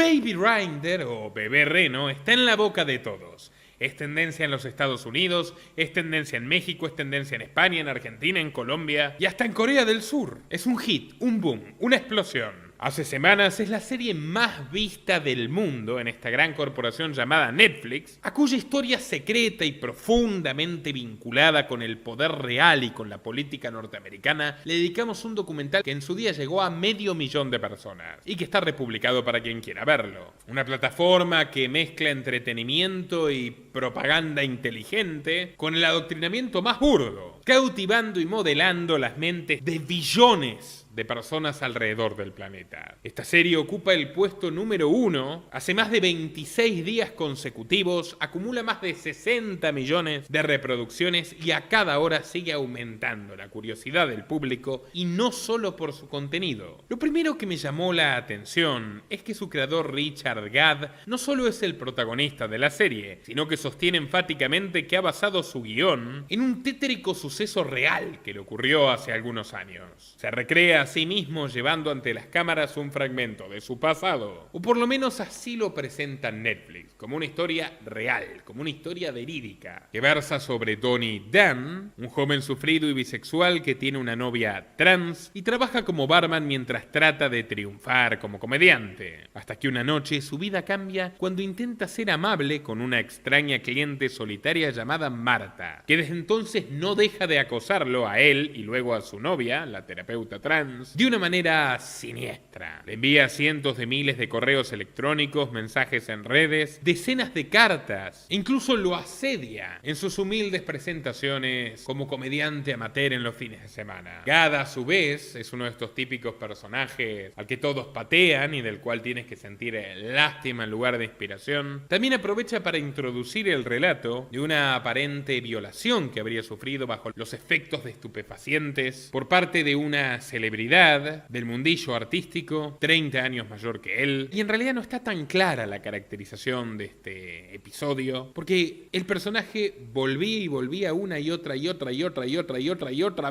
Baby Reindeer o bebé reno está en la boca de todos. Es tendencia en los Estados Unidos, es tendencia en México, es tendencia en España, en Argentina, en Colombia y hasta en Corea del Sur. Es un hit, un boom, una explosión. Hace semanas es la serie más vista del mundo en esta gran corporación llamada Netflix, a cuya historia secreta y profundamente vinculada con el poder real y con la política norteamericana le dedicamos un documental que en su día llegó a 500.000 de personas y que está republicado para quien quiera verlo. Una plataforma que mezcla entretenimiento y propaganda inteligente con el adoctrinamiento más burdo, cautivando y modelando las mentes de billones de personas alrededor del planeta. Esta serie ocupa el puesto número 1, hace más de 26 días consecutivos, acumula más de 60 millones de reproducciones y a cada hora sigue aumentando la curiosidad del público y no solo por su contenido. Lo primero que me llamó la atención es que su creador Richard Gad no solo es el protagonista de la serie, sino que sostiene enfáticamente que ha basado su guión en un tétrico suceso real que le ocurrió hace algunos años. Se recrea a sí mismo llevando ante las cámaras un fragmento de su pasado, o por lo menos así lo presenta Netflix, como una historia real, como una historia verídica, que versa sobre Donnie Dan, un joven sufrido y bisexual que tiene una novia trans y trabaja como barman mientras trata de triunfar como comediante, hasta que una noche su vida cambia cuando intenta ser amable con una extraña cliente solitaria llamada Marta, que desde entonces no deja de acosarlo a él y luego a su novia, la terapeuta trans, de una manera siniestra. Le envía cientos de miles de correos electrónicos, mensajes en redes, decenas de cartas, incluso lo asedia en sus humildes presentaciones como comediante amateur en los fines de semana. Gad, a su vez, es uno de estos típicos personajes al que todos patean y del cual tienes que sentir lástima en lugar de inspiración. También aprovecha para introducir el relato de una aparente violación que habría sufrido bajo los efectos de estupefacientes por parte de una celebridad del mundillo artístico, 30 años mayor que él, y en realidad no está tan clara la caracterización de este episodio, porque el personaje volvía y volvía una y otra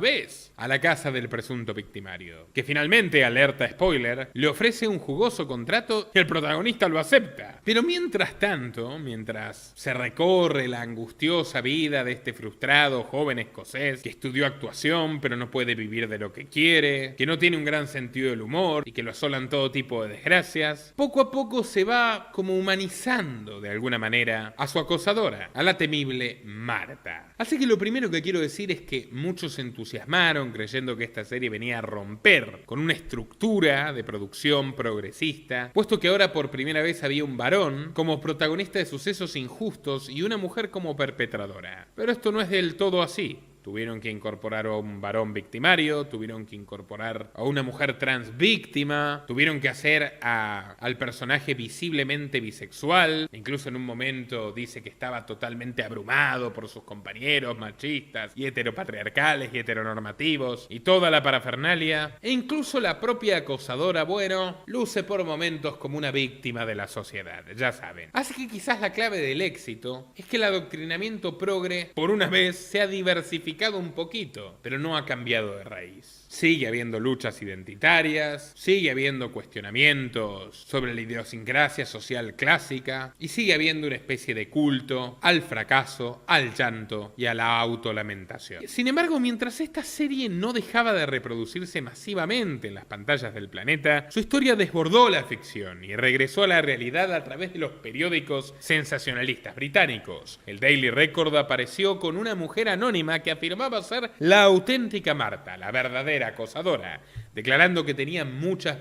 vez a la casa del presunto victimario, que finalmente, alerta spoiler, le ofrece un jugoso contrato y el protagonista lo acepta. Pero mientras tanto, mientras se recorre la angustiosa vida de este frustrado joven escocés que estudió actuación pero no puede vivir de lo que quiere, que no tiene un gran sentido del humor y que lo asolan todo tipo de desgracias, poco a poco se va como humanizando de alguna manera a su acosadora, a la temible Marta. Así que lo primero que quiero decir es que muchos se entusiasmaron creyendo que esta serie venía a romper con una estructura de producción progresista, puesto que ahora por primera vez había un varón como protagonista de sucesos injustos y una mujer como perpetradora. Pero esto no es del todo así. Tuvieron que incorporar a un varón victimario, tuvieron que incorporar a una mujer trans víctima, tuvieron que hacer al personaje visiblemente bisexual. Incluso en un momento dice que estaba totalmente abrumado por sus compañeros machistas y heteropatriarcales y heteronormativos y toda la parafernalia. E incluso la propia acosadora, bueno, luce por momentos como una víctima de la sociedad, ya saben. Así que quizás la clave del éxito es que el adoctrinamiento progre, por una vez, se ha diversificado un poquito, pero no ha cambiado de raíz. Sigue habiendo luchas identitarias, sigue habiendo cuestionamientos sobre la idiosincrasia social clásica y sigue habiendo una especie de culto al fracaso, al llanto y a la autolamentación. Sin embargo, mientras esta serie no dejaba de reproducirse masivamente en las pantallas del planeta, su historia desbordó la ficción y regresó a la realidad a través de los periódicos sensacionalistas británicos. El Daily Record apareció con una mujer anónima que afirmaba ser la auténtica Marta, la verdadera acosadora, declarando que tenía muchas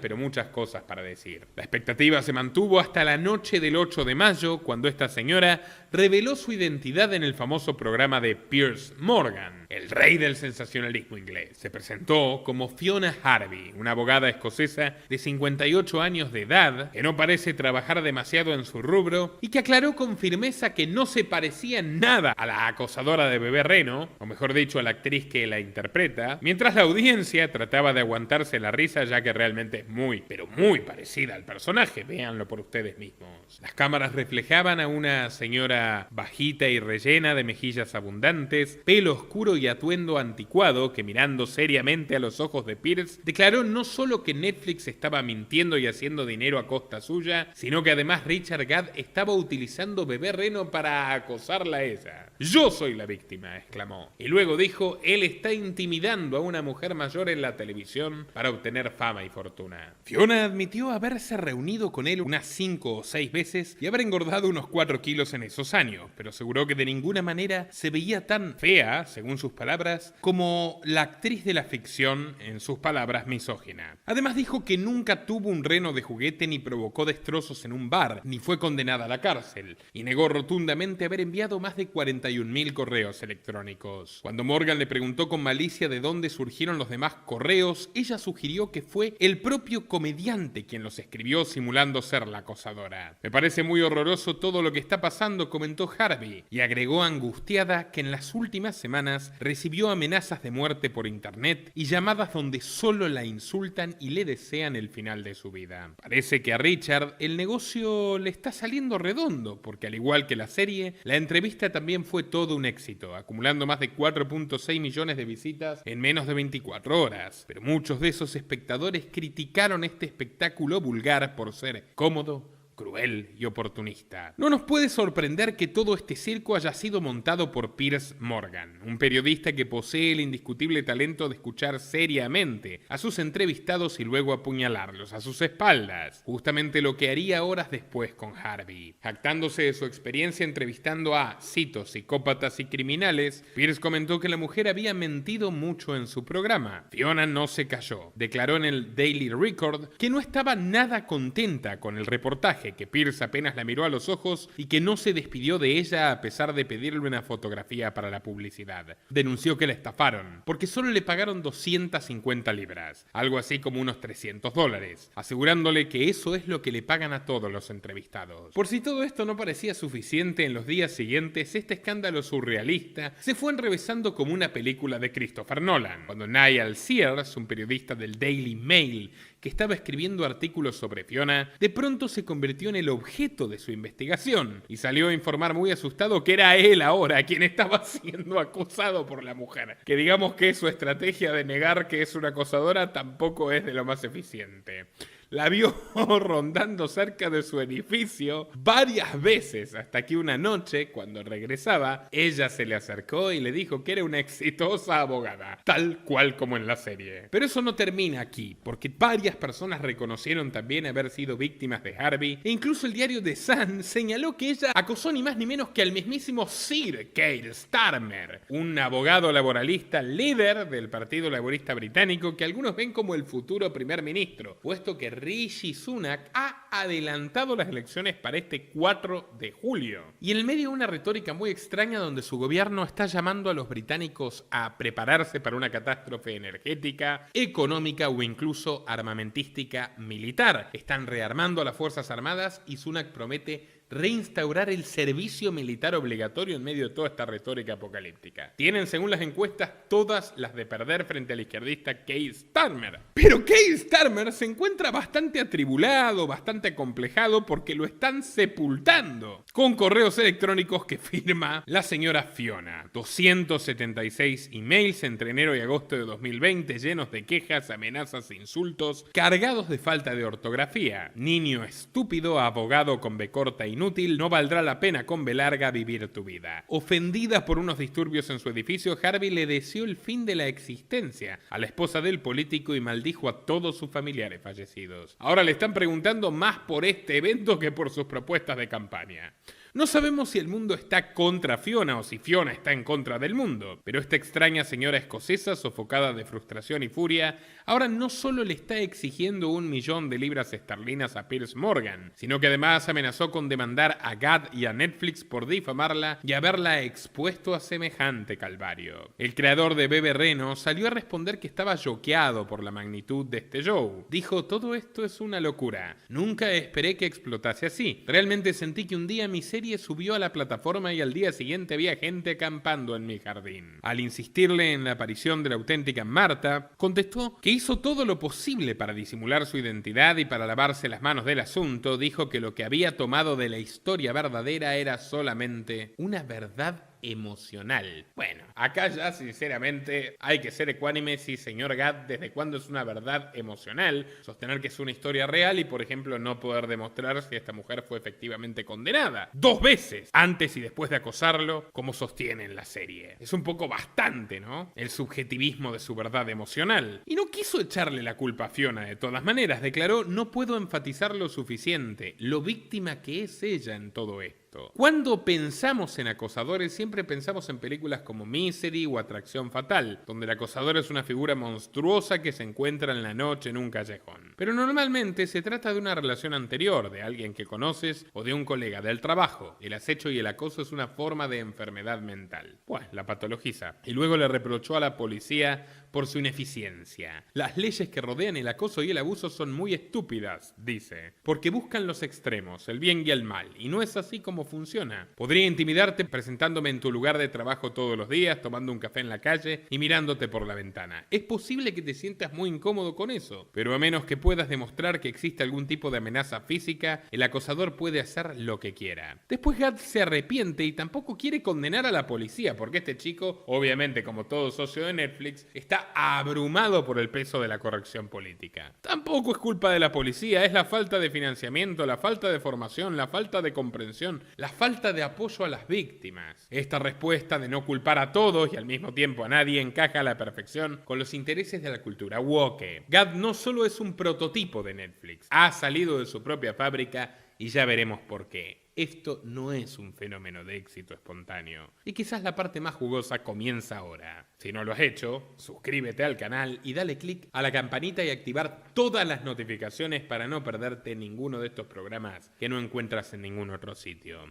cosas para decir. La expectativa se mantuvo hasta la noche del 8 de mayo, cuando esta señora reveló su identidad en el famoso programa de Piers Morgan, el rey del sensacionalismo inglés. Se presentó como Fiona Harvey, una abogada escocesa de 58 años de edad, que no parece trabajar demasiado en su rubro y que aclaró con firmeza que no se parecía en nada a la acosadora de Bebé Reno, o mejor dicho, a la actriz que la interpreta, mientras la audiencia trataba de aguantarse matarse la risa, ya que realmente es muy, pero muy parecida al personaje. Véanlo por ustedes mismos. Las cámaras reflejaban a una señora bajita y rellena, de mejillas abundantes, pelo oscuro y atuendo anticuado, que mirando seriamente a los ojos de Pierce, declaró no solo que Netflix estaba mintiendo y haciendo dinero a costa suya, sino que además Richard Gadd estaba utilizando Bebé Reno para acosarla a ella. «Yo soy la víctima», exclamó. Y luego dijo, él está intimidando a una mujer mayor en la televisión para obtener fama y fortuna. Fiona admitió haberse reunido con él unas 5 o 6 veces y haber engordado unos 4 kilos en esos años, pero aseguró que de ninguna manera se veía tan fea, según sus palabras, como la actriz de la ficción, en sus palabras, misógina. Además dijo que nunca tuvo un reno de juguete ni provocó destrozos en un bar, ni fue condenada a la cárcel, y negó rotundamente haber enviado más de 41.000 correos electrónicos. Cuando Morgan le preguntó con malicia de dónde surgieron los demás correos, ella sugirió que fue el propio comediante quien los escribió simulando ser la acosadora. «Me parece muy horroroso todo lo que está pasando», comentó Harvey, y agregó angustiada que en las últimas semanas recibió amenazas de muerte por internet y llamadas donde solo la insultan y le desean el final de su vida. Parece que a Richard el negocio le está saliendo redondo, porque al igual que la serie, la entrevista también fue todo un éxito, acumulando más de 4.6 millones de visitas en menos de 24 horas. Pero muchos de esos espectadores criticaron este espectáculo vulgar por ser cómodo, cruel y oportunista. No nos puede sorprender que todo este circo haya sido montado por Piers Morgan, un periodista que posee el indiscutible talento de escuchar seriamente a sus entrevistados y luego apuñalarlos a sus espaldas, justamente lo que haría horas después con Harvey. Jactándose de su experiencia entrevistando a, cito, psicópatas y criminales, Piers comentó que la mujer había mentido mucho en su programa. Fiona no se calló. Declaró en el Daily Record que no estaba nada contenta con el reportaje, que Piers apenas la miró a los ojos y que no se despidió de ella a pesar de pedirle una fotografía para la publicidad. Denunció que la estafaron, porque solo le pagaron 250 libras, algo así como unos $300, asegurándole que eso es lo que le pagan a todos los entrevistados. Por si todo esto no parecía suficiente, en los días siguientes este escándalo surrealista se fue enrevesando como una película de Christopher Nolan, cuando Niall Sears, un periodista del Daily Mail, que estaba escribiendo artículos sobre Fiona, de pronto se convirtió en el objeto de su investigación y salió a informar muy asustado que era él ahora quien estaba siendo acosado por la mujer. Que digamos que su estrategia de negar que es una acosadora tampoco es de lo más eficiente. La vio rondando cerca de su edificio varias veces, hasta que una noche, cuando regresaba, ella se le acercó y le dijo que era una exitosa abogada, tal cual como en la serie. Pero eso no termina aquí, porque varias personas reconocieron también haber sido víctimas de Harvey, e incluso el diario The Sun señaló que ella acosó ni más ni menos que al mismísimo Sir Keir Starmer, un abogado laboralista líder del Partido Laborista Británico que algunos ven como el futuro primer ministro, puesto que Rishi Sunak ha adelantado las elecciones para este 4 de julio. Y en el medio una retórica muy extraña donde su gobierno está llamando a los británicos a prepararse para una catástrofe energética, económica o incluso armamentística militar. Están rearmando a las Fuerzas Armadas y Sunak promete reinstaurar el servicio militar obligatorio en medio de toda esta retórica apocalíptica. Tienen, según las encuestas, todas las de perder frente al izquierdista Keir Starmer. Pero Keir Starmer se encuentra bastante atribulado, bastante acomplejado, porque lo están sepultando con correos electrónicos que firma la señora Fiona. 276 emails entre enero y agosto de 2020 llenos de quejas, amenazas e insultos, cargados de falta de ortografía. Niño estúpido, abogado con B corta inútil, no valdrá la pena con B larga vivir tu vida. Ofendida por unos disturbios en su edificio, Harvey le deseó el fin de la existencia a la esposa del político y maldijo a todos sus familiares fallecidos. Ahora le están preguntando más por este evento que por sus propuestas de campaña. No sabemos si el mundo está contra Fiona o si Fiona está en contra del mundo, pero esta extraña señora escocesa, sofocada de frustración y furia, ahora no solo le está exigiendo 1 millón de libras esterlinas a Piers Morgan, sino que además amenazó con demandar a Gadd y a Netflix por difamarla y haberla expuesto a semejante calvario. El creador de Bebé Reno salió a responder que estaba choqueado por la magnitud de este show. Dijo: todo esto es una locura. Nunca esperé que explotase así. Realmente sentí que un día mi serie nadie subió a la plataforma y al día siguiente había gente acampando en mi jardín. Al insistirle en la aparición de la auténtica Marta, contestó que hizo todo lo posible para disimular su identidad y para lavarse las manos del asunto. Dijo que lo que había tomado de la historia verdadera era solamente una verdad emocional. Bueno, acá ya sinceramente hay que ser ecuánime. Sí, señor Gad, ¿desde cuándo es una verdad emocional sostener que es una historia real y, por ejemplo, no poder demostrar si esta mujer fue efectivamente condenada 2 veces, antes y después de acosarlo, como sostiene en la serie? Es un poco bastante, ¿no? El subjetivismo de su verdad emocional. Y no quiso echarle la culpa a Fiona de todas maneras. Declaró: no puedo enfatizar lo suficiente lo víctima que es ella en todo esto. Cuando pensamos en acosadores, siempre pensamos en películas como Misery o Atracción Fatal, donde el acosador es una figura monstruosa que se encuentra en la noche en un callejón. Pero normalmente se trata de una relación anterior, de alguien que conoces o de un colega del trabajo. El acecho y el acoso es una forma de enfermedad mental. Pues la patologiza. Y luego le reprochó a la policía por su ineficiencia. Las leyes que rodean el acoso y el abuso son muy estúpidas, dice, porque buscan los extremos, el bien y el mal, y no es así como funciona. Podría intimidarte presentándome en tu lugar de trabajo todos los días, tomando un café en la calle y mirándote por la ventana. Es posible que te sientas muy incómodo con eso, pero a menos que puedas demostrar que existe algún tipo de amenaza física, el acosador puede hacer lo que quiera. Después Gad se arrepiente y tampoco quiere condenar a la policía, porque este chico, obviamente como todo socio de Netflix, está abrumado por el peso de la corrección política. Tampoco es culpa de la policía, es la falta de financiamiento, la falta de formación, la falta de comprensión, la falta de apoyo a las víctimas. Esta respuesta de no culpar a todos y al mismo tiempo a nadie encaja a la perfección con los intereses de la cultura woke. Gad no solo es un prototipo de Netflix, ha salido de su propia fábrica y ya veremos por qué. Esto no es un fenómeno de éxito espontáneo. Y quizás la parte más jugosa comienza ahora. Si no lo has hecho, suscríbete al canal y dale click a la campanita y activar todas las notificaciones para no perderte ninguno de estos programas que no encuentras en ningún otro sitio.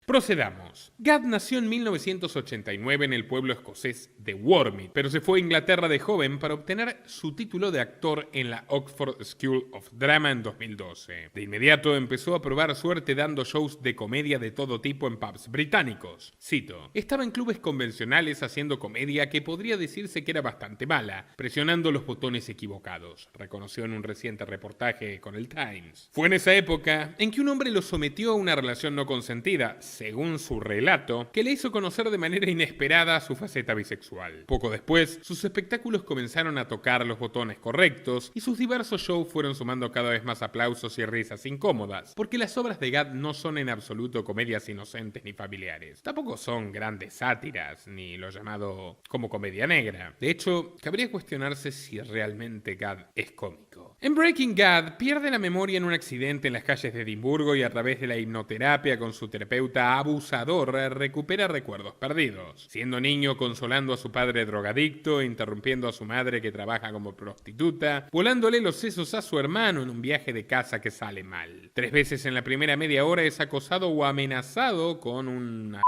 Procedamos. Gad nació en 1989 en el pueblo escocés de Wormit, pero se fue a Inglaterra de joven para obtener su título de actor en la Oxford School of Drama en 2012. De inmediato empezó a probar suerte dando shows de comedia de todo tipo en pubs británicos. Cito: estaba en clubes convencionales haciendo comedia que podría decirse que era bastante mala, presionando los botones equivocados, reconoció en un reciente reportaje con el Times. Fue en esa época en que un hombre lo sometió a una relación no consentida, según su relato, que le hizo conocer de manera inesperada su faceta bisexual. Poco después, sus espectáculos comenzaron a tocar los botones correctos y sus diversos shows fueron sumando cada vez más aplausos y risas incómodas, porque las obras de Gad no son en absoluto comedias inocentes ni familiares. Tampoco son grandes sátiras, ni lo llamado como comedia negra. De hecho, cabría cuestionarse si realmente Gad es cómico. En Breaking Gad pierde la memoria en un accidente en las calles de Edimburgo y a través de la hipnoterapia con su terapeuta abusador recupera recuerdos perdidos. Siendo niño consolando a su padre drogadicto, interrumpiendo a su madre que trabaja como prostituta, volándole los sesos a su hermano en un viaje de casa que sale mal. 3 veces en la primera media hora es acosado o amenazado con un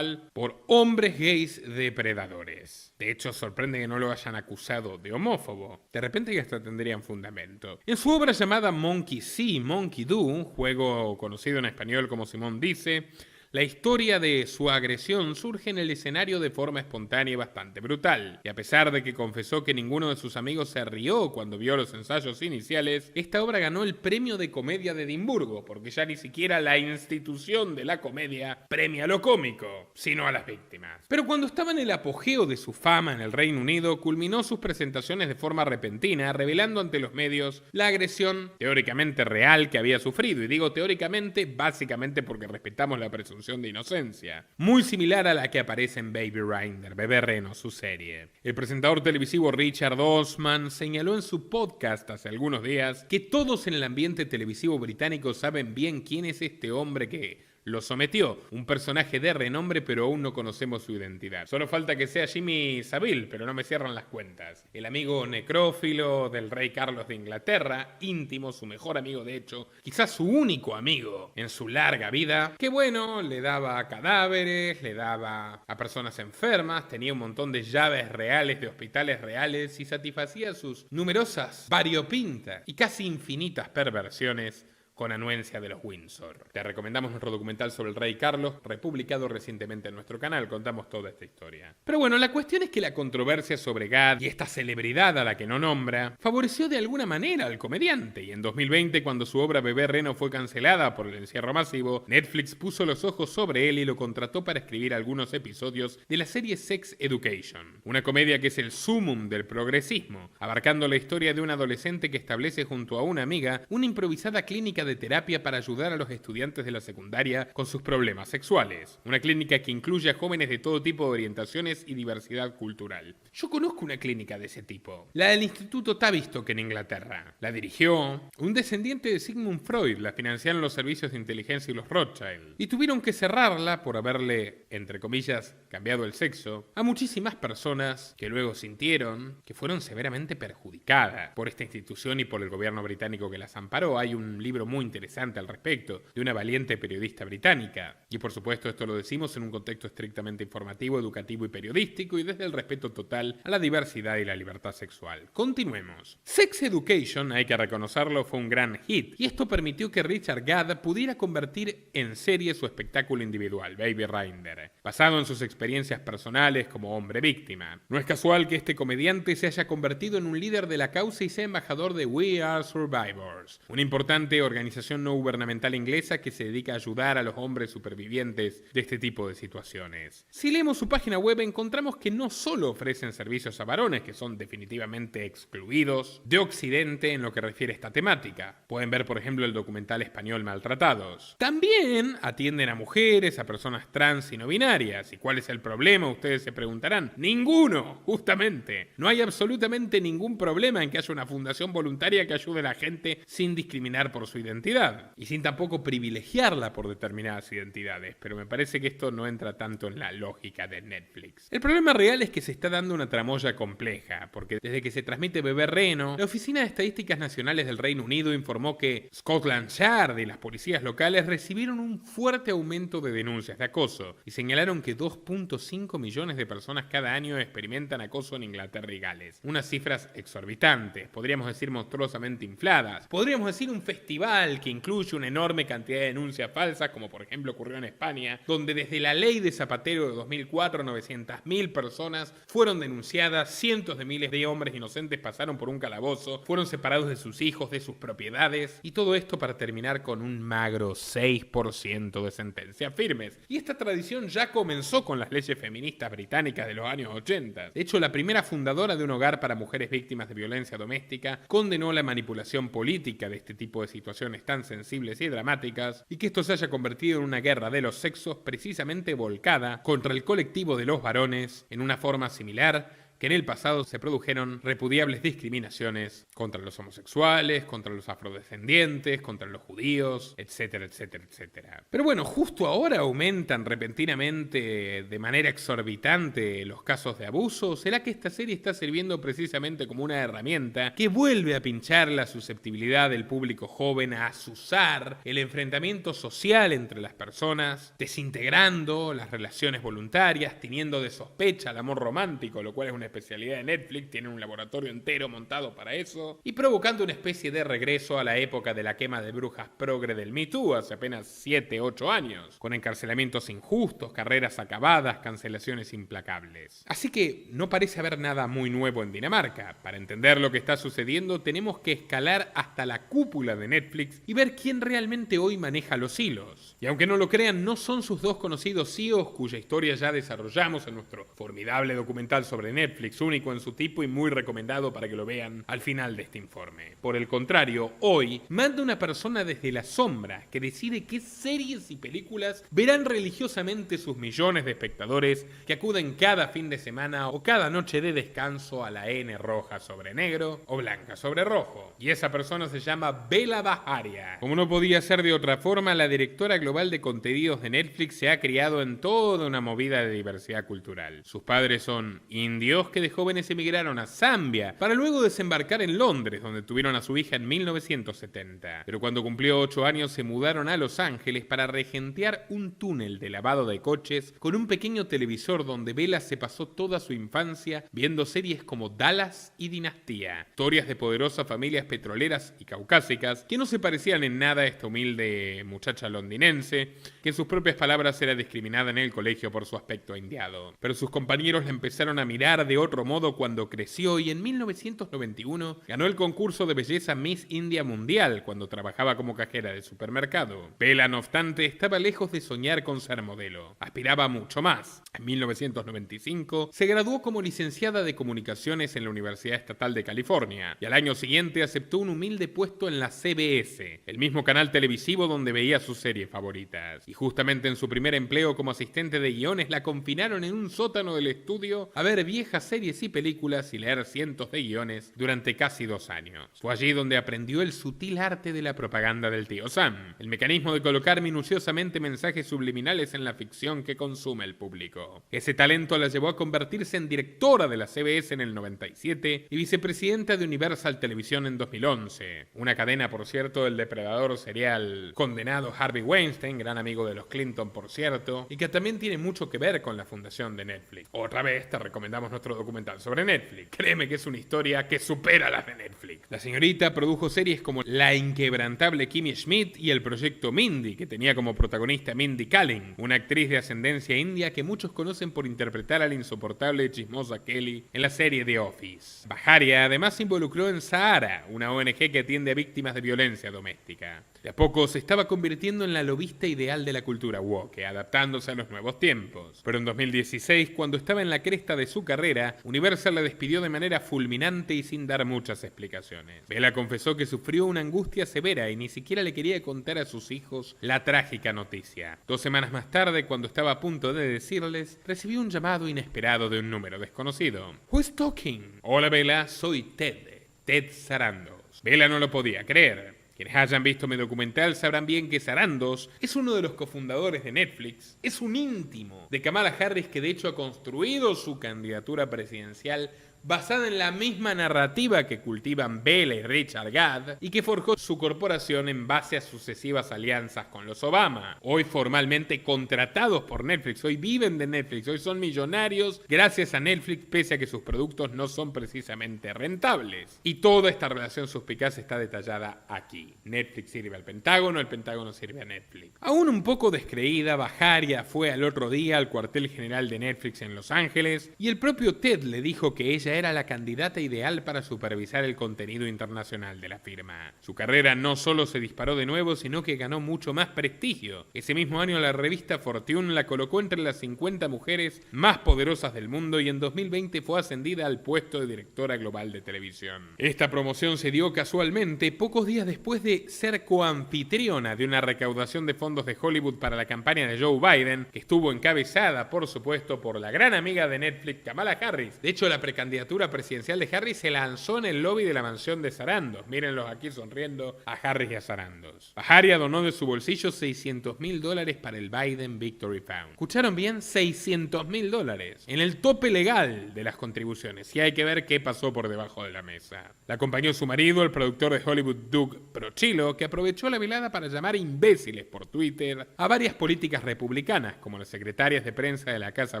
por hombres gays depredadores. De hecho, sorprende que no lo hayan acusado de homófobo. De repente ya hasta tendrían fundamento. En su obra llamada Monkey See, Monkey Do, un juego conocido en español como Simón dice, la historia de su agresión surge en el escenario de forma espontánea y bastante brutal. Y a pesar de que confesó que ninguno de sus amigos se rió cuando vio los ensayos iniciales, esta obra ganó el premio de comedia de Edimburgo, porque ya ni siquiera la institución de la comedia premia lo cómico, sino a las víctimas. Pero cuando estaba en el apogeo de su fama en el Reino Unido, culminó sus presentaciones de forma repentina, revelando ante los medios la agresión teóricamente real que había sufrido. Y digo teóricamente, básicamente porque respetamos la presunción de inocencia, muy similar a la que aparece en Baby Reindeer, Bebé Reno, su serie. El presentador televisivo Richard Osman señaló en su podcast hace algunos días que todos en el ambiente televisivo británico saben bien quién es este hombre que lo sometió. Un personaje de renombre, pero aún no conocemos su identidad. Solo falta que sea Jimmy Savile, pero no me cierran las cuentas. El amigo necrófilo del rey Carlos de Inglaterra, íntimo, su mejor amigo de hecho, quizás su único amigo en su larga vida, que bueno, le daba cadáveres, le daba a personas enfermas, tenía un montón de llaves reales de hospitales reales y satisfacía sus numerosas, variopintas y casi infinitas perversiones con anuencia de los Windsor. Te recomendamos nuestro documental sobre el rey Carlos, republicado recientemente en nuestro canal. Contamos toda esta historia. Pero bueno, la cuestión es que la controversia sobre Gad y esta celebridad a la que no nombra favoreció de alguna manera al comediante, y en 2020, cuando su obra Bebé Reno fue cancelada por el encierro masivo, Netflix puso los ojos sobre él y lo contrató para escribir algunos episodios de la serie Sex Education, una comedia que es el sumum del progresismo, abarcando la historia de un adolescente que establece junto a una amiga una improvisada clínica de terapia para ayudar a los estudiantes de la secundaria con sus problemas sexuales. Una clínica que incluye a jóvenes de todo tipo de orientaciones y diversidad cultural. Yo conozco una clínica de ese tipo, la del Instituto Tavistock en Inglaterra. La dirigió un descendiente de Sigmund Freud, la financiaron los servicios de inteligencia y los Rothschild, y tuvieron que cerrarla por haberle, entre comillas, cambiado el sexo a muchísimas personas que luego sintieron que fueron severamente perjudicadas por esta institución y por el gobierno británico que las amparó. Hay un libro muy interesante al respecto, de una valiente periodista británica. Y por supuesto esto lo decimos en un contexto estrictamente informativo, educativo y periodístico, y desde el respeto total a la diversidad y la libertad sexual. Continuemos. Sex Education, hay que reconocerlo, fue un gran hit, y esto permitió que Richard Gad pudiera convertir en serie su espectáculo individual, Baby Reindeer, basado en sus experiencias personales como hombre víctima. No es casual que este comediante se haya convertido en un líder de la causa y sea embajador de We Are Survivors, una importante organización no gubernamental inglesa que se dedica a ayudar a los hombres supervivientes de este tipo de situaciones. Si leemos su página web encontramos que no solo ofrecen servicios a varones, que son definitivamente excluidos de Occidente en lo que refiere a esta temática. Pueden ver por ejemplo el documental español Maltratados. También atienden a mujeres, a personas trans y no binarias. ¿Y cuál es el problema? Ustedes se preguntarán. ¡Ninguno! Justamente. No hay absolutamente ningún problema en que haya una fundación voluntaria que ayude a la gente sin discriminar por su identidad y sin tampoco privilegiarla por determinadas identidades, pero me parece que esto no entra tanto en la lógica de Netflix. El problema real es que se está dando una tramoya compleja, porque desde que se transmite Bebé Reno, la Oficina de Estadísticas Nacionales del Reino Unido informó que Scotland Yard y las policías locales recibieron un fuerte aumento de denuncias de acoso y señalaron que 2.5 millones de personas cada año experimentan acoso en Inglaterra y Gales. Unas cifras exorbitantes, podríamos decir monstruosamente infladas, podríamos decir un festival que incluye una enorme cantidad de denuncias falsas, como por ejemplo ocurrió en España, donde desde la ley de Zapatero de 2004 900.000 personas fueron denunciadas, cientos de miles de hombres inocentes pasaron por un calabozo, fueron separados de sus hijos, de sus propiedades, y todo esto para terminar con un magro 6% de sentencias firmes. Y esta tradición ya comenzó con las leyes feministas británicas de los años 80. De hecho, la primera fundadora de un hogar para mujeres víctimas de violencia doméstica condenó la manipulación política de este tipo de situaciones tan sensibles y dramáticas, y que esto se haya convertido en una guerra de los sexos precisamente volcada contra el colectivo de los varones en una forma similar que en el pasado se produjeron repudiables discriminaciones contra los homosexuales, contra los afrodescendientes, contra los judíos, etcétera, etcétera, etcétera. Pero bueno, justo ahora aumentan repentinamente de manera exorbitante los casos de abuso. ¿Será que esta serie está sirviendo precisamente como una herramienta que vuelve a pinchar la susceptibilidad del público joven a azuzar el enfrentamiento social entre las personas, desintegrando las relaciones voluntarias, teniendo de sospecha el amor romántico, lo cual es una especialidad de Netflix, tienen un laboratorio entero montado para eso, y provocando una especie de regreso a la época de la quema de brujas progre del Me Too hace apenas 7-8 años, con encarcelamientos injustos, carreras acabadas, cancelaciones implacables. Así que no parece haber nada muy nuevo en Dinamarca. Para entender lo que está sucediendo tenemos que escalar hasta la cúpula de Netflix y ver quién realmente hoy maneja los hilos. Y aunque no lo crean, no son sus dos conocidos CEOs cuya historia ya desarrollamos en nuestro formidable documental sobre Netflix, Netflix, único en su tipo y muy recomendado para que lo vean al final de este informe. Por el contrario, hoy manda una persona desde la sombra que decide qué series y películas verán religiosamente sus millones de espectadores que acuden cada fin de semana o cada noche de descanso a la N roja sobre negro o blanca sobre rojo. Y esa persona se llama Bela Baharia. Como no podía ser de otra forma, la directora global de contenidos de Netflix se ha criado en toda una movida de diversidad cultural. Sus padres son indios que de jóvenes emigraron a Zambia para luego desembarcar en Londres, donde tuvieron a su hija en 1970. Pero cuando cumplió 8 años se mudaron a Los Ángeles para regentear un túnel de lavado de coches con un pequeño televisor donde Bela se pasó toda su infancia viendo series como Dallas y Dinastía, historias de poderosas familias petroleras y caucásicas que no se parecían en nada a esta humilde muchacha londinense, que en sus propias palabras era discriminada en el colegio por su aspecto indiado. Pero sus compañeros la empezaron a mirar de otro modo cuando creció y en 1991 ganó el concurso de belleza Miss India Mundial cuando trabajaba como cajera de supermercado. Bela, no obstante, estaba lejos de soñar con ser modelo. Aspiraba mucho más. En 1995 se graduó como licenciada de comunicaciones en la Universidad Estatal de California y al año siguiente aceptó un humilde puesto en la CBS, el mismo canal televisivo donde veía sus series favoritas. Y justamente en su primer empleo como asistente de guiones la confinaron en un sótano del estudio a ver viejas series y películas y leer cientos de guiones durante casi 2 años. Fue allí donde aprendió el sutil arte de la propaganda del tío Sam, el mecanismo de colocar minuciosamente mensajes subliminales en la ficción que consume el público. Ese talento la llevó a convertirse en directora de la CBS en el 97 y vicepresidenta de Universal Televisión en 2011. Una cadena, por cierto, del depredador serial condenado Harvey Weinstein, gran amigo de los Clinton, por cierto, y que también tiene mucho que ver con la fundación de Netflix. Otra vez te recomendamos nuestro documental sobre Netflix. Créeme que es una historia que supera las de Netflix. La señorita produjo series como La inquebrantable Kimmy Schmidt y el proyecto Mindy, que tenía como protagonista Mindy Kaling, una actriz de ascendencia india que muchos conocen por interpretar a la insoportable y chismosa Kelly en la serie The Office. Baharia además se involucró en Sahara, una ONG que atiende a víctimas de violencia doméstica. De a poco se estaba convirtiendo en la lobista ideal de la cultura woke, adaptándose a los nuevos tiempos. Pero en 2016, cuando estaba en la cresta de su carrera, Universal la despidió de manera fulminante y sin dar muchas explicaciones. Bela confesó que sufrió una angustia severa y ni siquiera le quería contar a sus hijos la trágica noticia. 2 semanas más tarde, cuando estaba a punto de decirles, recibió un llamado inesperado de un número desconocido. "Who's talking?" "Hola Bela, soy Ted Sarandos." Bela no lo podía creer. Quienes hayan visto mi documental sabrán bien que Sarandos es uno de los cofundadores de Netflix, es un íntimo de Kamala Harris que de hecho ha construido su candidatura presidencial basada en la misma narrativa que cultivan Bela y Richard Gad y que forjó su corporación en base a sucesivas alianzas con los Obama. Hoy formalmente contratados por Netflix, hoy viven de Netflix, hoy son millonarios gracias a Netflix pese a que sus productos no son precisamente rentables. Y toda esta relación suspicaz está detallada aquí. Netflix sirve al Pentágono, el Pentágono sirve a Netflix. Aún un poco descreída, Baharia fue al otro día al cuartel general de Netflix en Los Ángeles y el propio Ted le dijo que ella era la candidata ideal para supervisar el contenido internacional de la firma. Su carrera no solo se disparó de nuevo, sino que ganó mucho más prestigio. Ese mismo año la revista Fortune la colocó entre las 50 mujeres más poderosas del mundo y en 2020 fue ascendida al puesto de directora global de televisión. Esta promoción se dio casualmente pocos días después de ser coanfitriona de una recaudación de fondos de Hollywood para la campaña de Joe Biden, que estuvo encabezada, por supuesto, por la gran amiga de Netflix, Kamala Harris. De hecho, la precandidatura presidencial de Harris se lanzó en el lobby de la mansión de Sarandos. Mírenlos aquí sonriendo a Harris y a Sarandos. Baharia donó de su bolsillo $600,000 para el Biden Victory Fund. ¿Escucharon bien? $600,000. En el tope legal de las contribuciones. Y hay que ver qué pasó por debajo de la mesa. La acompañó su marido, el productor de Hollywood Doug Prochilo, que aprovechó la velada para llamar imbéciles por Twitter a varias políticas republicanas, como las secretarias de prensa de la Casa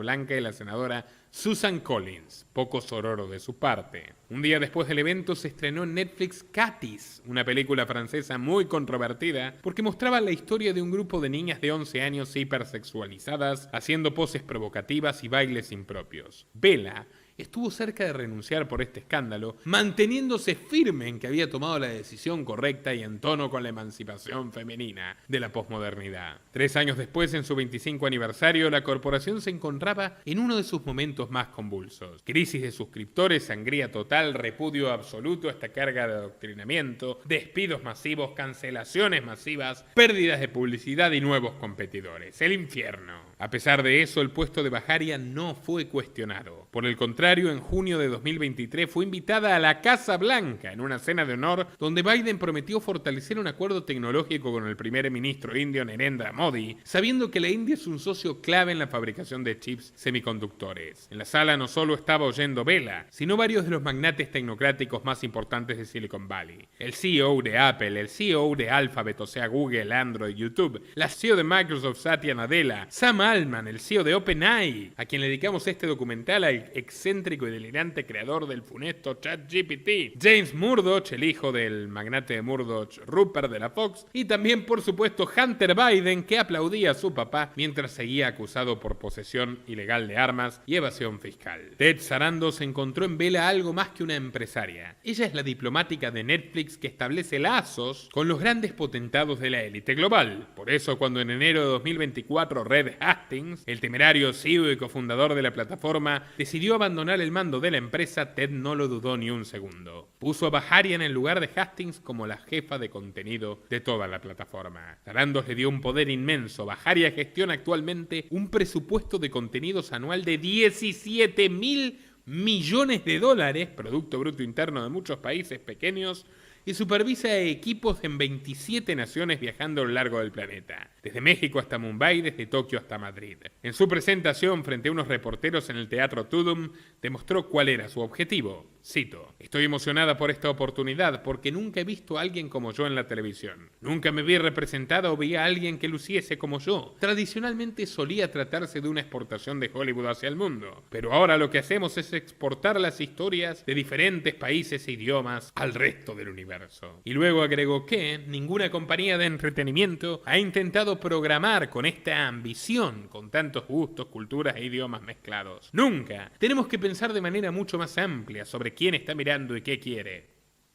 Blanca y la senadora Susan Collins, poco sororo de su parte. Un día después del evento se estrenó en Netflix Katis, una película francesa muy controvertida porque mostraba la historia de un grupo de niñas de 11 años hipersexualizadas haciendo poses provocativas y bailes impropios. Bela estuvo cerca de renunciar por este escándalo, manteniéndose firme en que había tomado la decisión correcta y en tono con la emancipación femenina de la posmodernidad. 3 años después, en su 25 aniversario, la corporación se encontraba en uno de sus momentos más convulsos. Crisis de suscriptores, sangría total, repudio absoluto a esta carga de adoctrinamiento, despidos masivos, cancelaciones masivas, pérdidas de publicidad y nuevos competidores. El infierno. A pesar de eso, el puesto de Baharia no fue cuestionado. Por el contrario, en junio de 2023 fue invitada a la Casa Blanca en una cena de honor donde Biden prometió fortalecer un acuerdo tecnológico con el primer ministro indio Narendra Modi, sabiendo que la India es un socio clave en la fabricación de chips semiconductores. En la sala no solo estaba oyendo vela, sino varios de los magnates tecnocráticos más importantes de Silicon Valley. El CEO de Apple, el CEO de Alphabet, o sea Google, Android, YouTube, la CEO de Microsoft, Satya Nadella, Sam Altman, el CEO de OpenAI, a quien le dedicamos este documental al excéntrico y delirante creador del funesto ChatGPT, James Murdoch, el hijo del magnate de Murdoch, Rupert de la Fox, y también, por supuesto, Hunter Biden, que aplaudía a su papá mientras seguía acusado por posesión ilegal de armas y evasión fiscal. Ted Sarandos encontró en Bella algo más que una empresaria. Ella es la diplomática de Netflix que establece lazos con los grandes potentados de la élite global. Por eso, cuando en enero de 2024 Reed Hastings, el temerario CEO y cofundador de la plataforma, decidió abandonar el mando de la empresa, Ted no lo dudó ni un segundo. Puso a Baharia en el lugar de Hastings como la jefa de contenido de toda la plataforma. Sarandos le dio un poder inmenso. Baharia gestiona actualmente un presupuesto de contenidos anual de 17.000 millones de dólares, Producto Bruto Interno de muchos países pequeños, y supervisa equipos en 27 naciones viajando a lo largo del planeta, desde México hasta Mumbai, desde Tokio hasta Madrid. En su presentación frente a unos reporteros en el Teatro Tudum, demostró cuál era su objetivo. Cito: "Estoy emocionada por esta oportunidad porque nunca he visto a alguien como yo en la televisión. Nunca me vi representada o vi a alguien que luciese como yo. Tradicionalmente solía tratarse de una exportación de Hollywood hacia el mundo, pero ahora lo que hacemos es exportar las historias de diferentes países e idiomas al resto del universo". Y luego agregó que ninguna compañía de entretenimiento ha intentado programar con esta ambición, con tantos gustos, culturas e idiomas mezclados. Nunca. Tenemos que pensar de manera mucho más amplia sobre quién está mirando y qué quiere.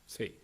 Sí,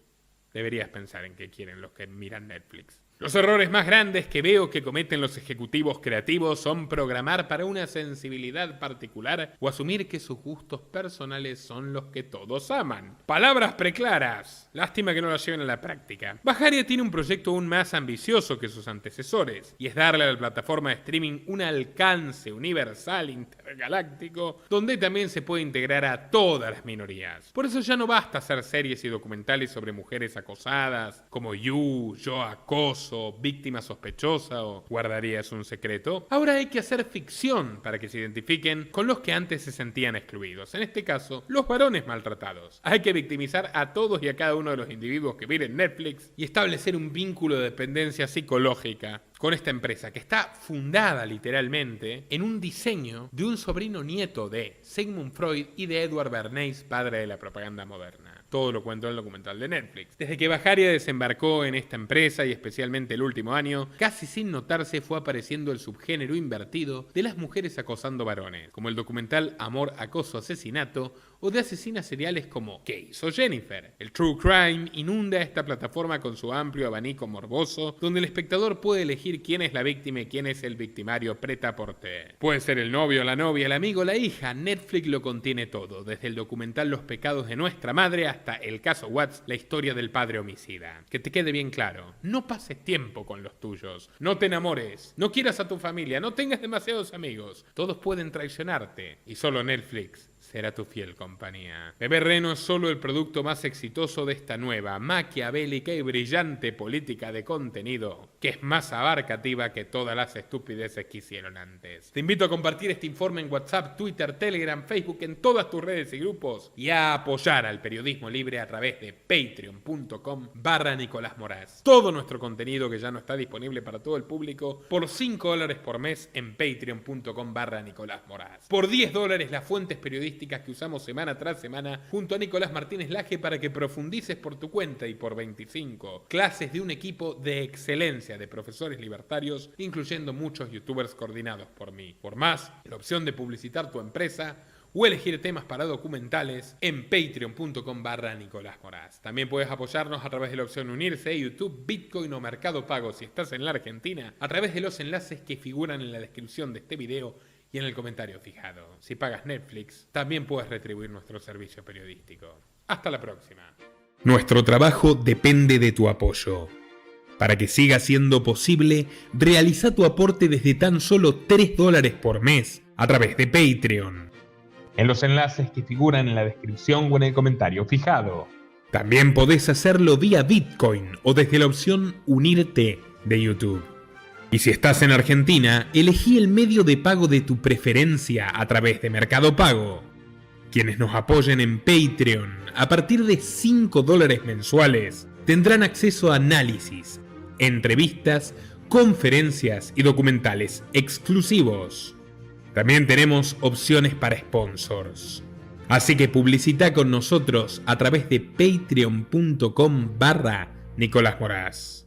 deberías pensar en qué quieren los que miran Netflix. Los errores más grandes que veo que cometen los ejecutivos creativos son programar para una sensibilidad particular o asumir que sus gustos personales son los que todos aman. Palabras preclaras. Lástima que no las lleven a la práctica. Baharia tiene un proyecto aún más ambicioso que sus antecesores, y es darle a la plataforma de streaming un alcance universal intergaláctico donde también se puede integrar a todas las minorías. Por eso ya no basta hacer series y documentales sobre mujeres acosadas como You, Yo Acoso, Víctima Sospechosa o Guardarías un Secreto. Ahora hay que hacer ficción para que se identifiquen con los que antes se sentían excluidos. En este caso, los varones maltratados. Hay que victimizar a todos y a cada uno de los individuos que miren Netflix y establecer un vínculo de dependencia psicológica con esta empresa que está fundada literalmente en un diseño de un sobrino nieto de Sigmund Freud y de Edward Bernays, padre de la propaganda moderna. Todo lo cuento en el documental de Netflix. Desde que Baharia desembarcó en esta empresa, y especialmente el último año, casi sin notarse fue apareciendo el subgénero invertido de las mujeres acosando varones, como el documental Amor, Acoso, Asesinato, o de asesinas seriales como ¿Qué hizo Jennifer? El True Crime inunda esta plataforma con su amplio abanico morboso, donde el espectador puede elegir quién es la víctima y quién es el victimario prêt-à-porter. Puede ser el novio, la novia, el amigo, la hija. Netflix lo contiene todo, desde el documental Los pecados de nuestra madre hasta el caso Watts, la historia del padre homicida. Que te quede bien claro, no pases tiempo con los tuyos, no te enamores, no quieras a tu familia, no tengas demasiados amigos. Todos pueden traicionarte y solo Netflix será tu fiel compañía. Bebé Reno es solo el producto más exitoso de esta nueva, maquiavélica y brillante política de contenido, que es más abarcativa que todas las estupideces que hicieron antes. Te invito a compartir este informe en WhatsApp, Twitter, Telegram, Facebook, en todas tus redes y grupos, y a apoyar al periodismo libre a través de patreon.com/Nicolás Moraz. Todo nuestro contenido que ya no está disponible para todo el público por $5 por mes en patreon.com/Nicolás Moraz. Por $10 las fuentes periodísticas que usamos semana tras semana junto a Nicolás Martínez Laje para que profundices por tu cuenta, y por 25 clases de un equipo de excelencia de profesores libertarios, incluyendo muchos youtubers coordinados por mí. Por más, la opción de publicitar tu empresa o elegir temas para documentales en patreon.com/Nicolás Moraz. También puedes apoyarnos a través de la opción unirse, YouTube, Bitcoin o Mercado Pago si estás en la Argentina, a través de los enlaces que figuran en la descripción de este video y en el comentario fijado. Si pagas Netflix, también puedes retribuir nuestro servicio periodístico. Hasta la próxima. Nuestro trabajo depende de tu apoyo. Para que siga siendo posible, realiza tu aporte desde tan solo $3 por mes a través de Patreon, en los enlaces que figuran en la descripción o en el comentario fijado. También podés hacerlo vía Bitcoin o desde la opción Unirte de YouTube. Y si estás en Argentina, elegí el medio de pago de tu preferencia a través de Mercado Pago. Quienes nos apoyen en Patreon a partir de $5 mensuales tendrán acceso a análisis, entrevistas, conferencias y documentales exclusivos. También tenemos opciones para sponsors. Así que publicita con nosotros a través de patreon.com/Nicolás Moraz.